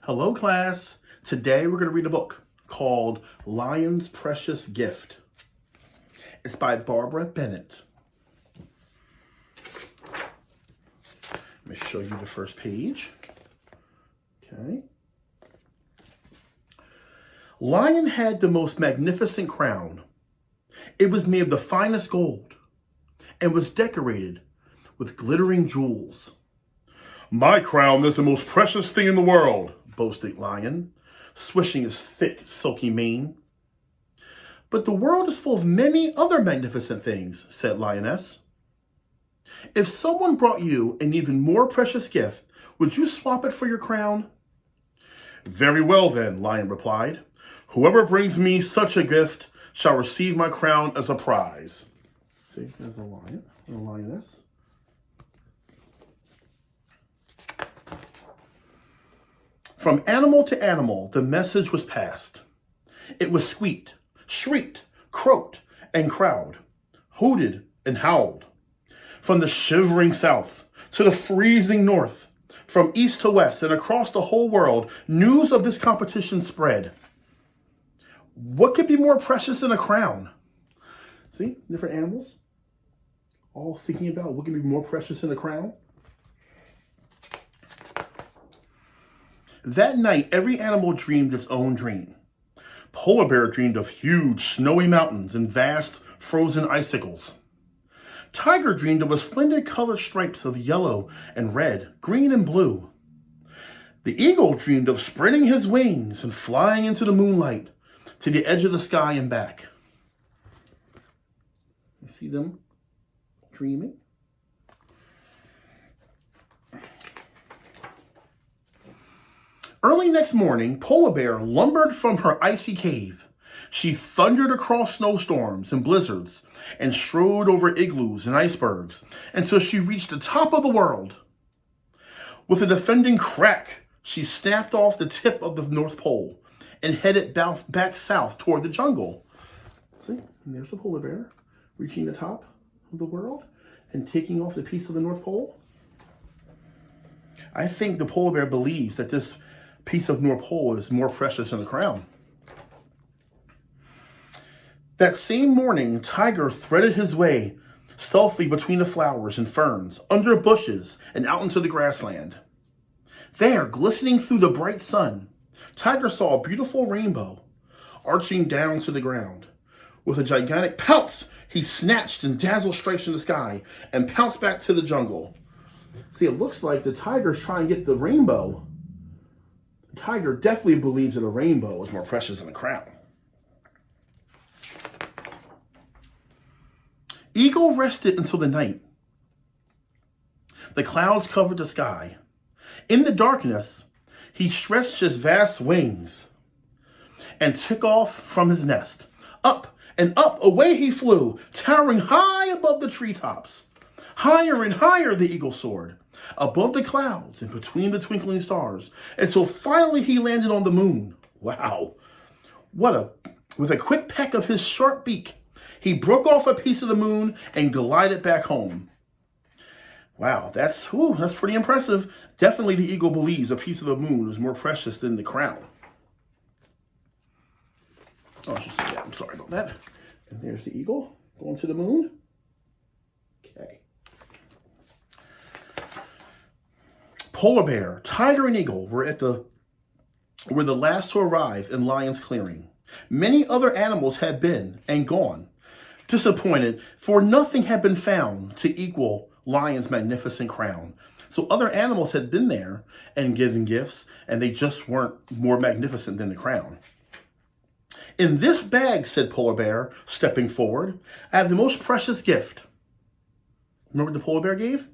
Hello, class. Today we're going to read a book called Lion's Precious Gift. It's by Barbara Bennett. Let me show you the first page. Okay. Lion had the most magnificent crown. It was made of the finest gold and was decorated with glittering jewels. "My crown is the most precious thing in the world," boasted Lion, swishing his thick, silky mane. "But the world is full of many other magnificent things," said Lioness. "If someone brought you an even more precious gift, would you swap it for your crown?" "Very well then," Lion replied. "Whoever brings me such a gift shall receive my crown as a prize." See, there's a lion and a lioness. From animal to animal, the message was passed. It was squeaked, shrieked, croaked, and crowed, hooted and howled. From the shivering south to the freezing north, from east to west and across the whole world, news of this competition spread. What could be more precious than a crown? See, different animals all thinking about what could be more precious than a crown. That night, every animal dreamed its own dream. Polar Bear dreamed of huge, snowy mountains and vast, frozen icicles. Tiger dreamed of a splendid colored stripes of yellow and red, green and blue. The eagle dreamed of spreading his wings and flying into the moonlight to the edge of the sky and back. You see them dreaming? Early next morning, Polar Bear lumbered from her icy cave. She thundered across snowstorms and blizzards and strode over igloos and icebergs until she reached the top of the world. With a defending crack, she snapped off the tip of the North Pole and headed back south toward the jungle. See, and there's the polar bear reaching the top of the world and taking off the piece of the North Pole. I think the polar bear believes that this piece of North Pole is more precious than a crown. That same morning, Tiger threaded his way stealthily between the flowers and ferns, under bushes, and out into the grassland. There, glistening through the bright sun, Tiger saw a beautiful rainbow arching down to the ground. With a gigantic pounce, he snatched and dazzled stripes in the sky and pounced back to the jungle. See, it looks like the tiger's trying to get the rainbow. The tiger definitely believes that a rainbow is more precious than a crown. Eagle rested until the night. The clouds covered the sky. In the darkness, he stretched his vast wings and took off from his nest. Up and up, away he flew, towering high above the treetops. Higher and higher the eagle soared, above the clouds and between the twinkling stars, until finally he landed on the moon. Wow! With a quick peck of his sharp beak, he broke off a piece of the moon and glided back home. Wow, that's pretty impressive. Definitely the eagle believes a piece of the moon is more precious than the crown. Oh, I should say that. I'm sorry about that. And there's the eagle going to the moon. Okay. Polar bear, tiger, and eagle were the last to arrive in Lion's clearing. Many other animals had been and gone, disappointed, for nothing had been found to equal Lion's magnificent crown. So other animals had been there and given gifts, and they just weren't more magnificent than the crown. "In this bag," said Polar Bear, stepping forward, "I have the most precious gift." Remember what the polar bear gave?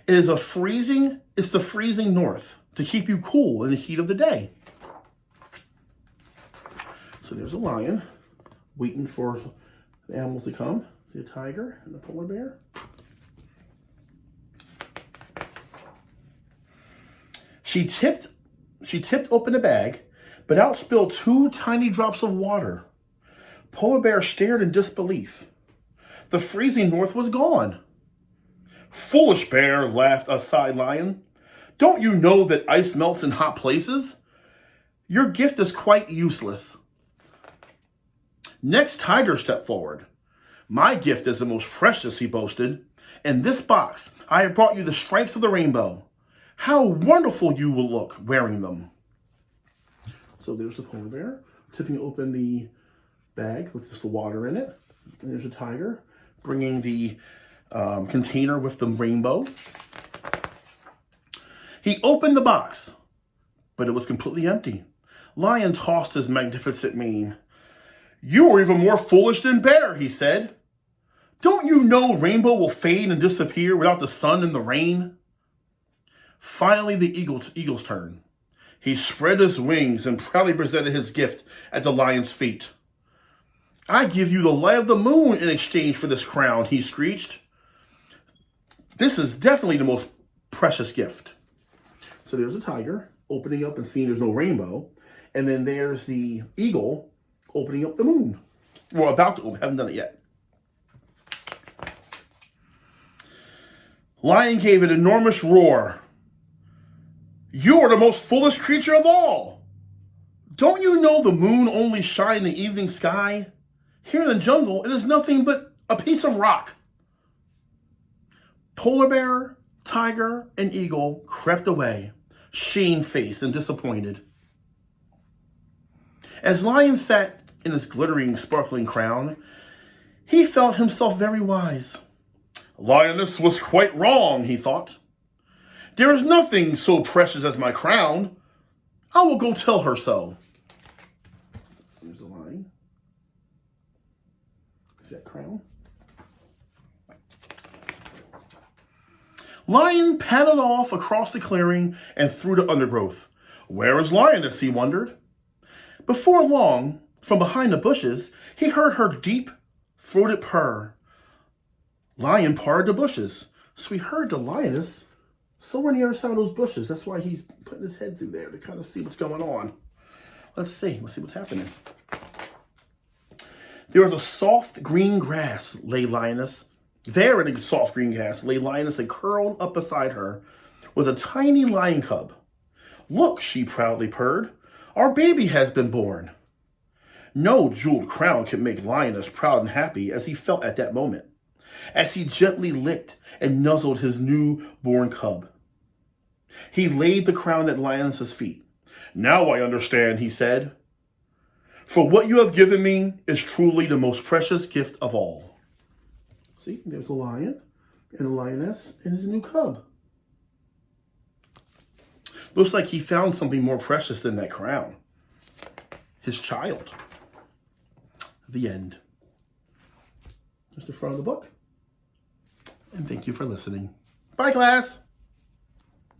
It's the freezing north to keep you cool in the heat of the day. So there's a lion waiting for the animals to come. See a tiger and the polar bear. She tipped open the bag, but out spilled 2 tiny drops of water. Polar bear stared in disbelief. The freezing north was gone. "Foolish bear," laughed a side lion. Don't you know that ice melts in hot places? Your gift is quite useless. Next, Tiger stepped forward. My gift is the most precious, he boasted. In this box, I have brought you the stripes of the rainbow. How wonderful you will look wearing them. So there's the polar bear, tipping open the bag with just the water in it. And there's a tiger bringing the container with the rainbow. He opened the box, but it was completely empty. Lion tossed his magnificent mane. You are even more foolish than bear, he said. Don't you know rainbow will fade and disappear without the sun and the rain? Finally, the eagle's turn. He spread his wings and proudly presented his gift at the lion's feet. I give you the light of the moon in exchange for this crown, he screeched. This is definitely the most precious gift. So there's a tiger opening up and seeing there's no rainbow. And then there's the eagle opening up the moon. Well, about to open, haven't done it yet. Lion gave an enormous roar. You are the most foolish creature of all. Don't you know the moon only shines in the evening sky? Here in the jungle, it is nothing but a piece of rock. Polar bear, tiger, and eagle crept away, shamefaced and disappointed. As Lion sat in his glittering, sparkling crown, he felt himself very wise. Lioness was quite wrong, he thought. There is nothing so precious as my crown. I will go tell her so. There's the lion. See that crown? Lion paddled off across the clearing and through the undergrowth. Where is Lioness, he wondered. Before long, from behind the bushes, he heard her deep-throated purr. Lion parted the bushes, so he heard the lioness somewhere on the other side of those bushes. That's why he's putting his head through there to kind of see what's going on. Let's see what's happening. There was a soft green grass, lay Lioness. There in the soft green grass lay Lioness and curled up beside her was a tiny lion cub. Look, she proudly purred. Our baby has been born. No jeweled crown could make Lioness proud and happy as he felt at that moment, as he gently licked and nuzzled his newborn cub. He laid the crown at Lioness's feet. Now I understand, he said. For what you have given me is truly the most precious gift of all. See, there's a lion and a lioness and his new cub. Looks like he found something more precious than that crown. His child. The end. Here's the front of the book. And thank you for listening. Bye, class.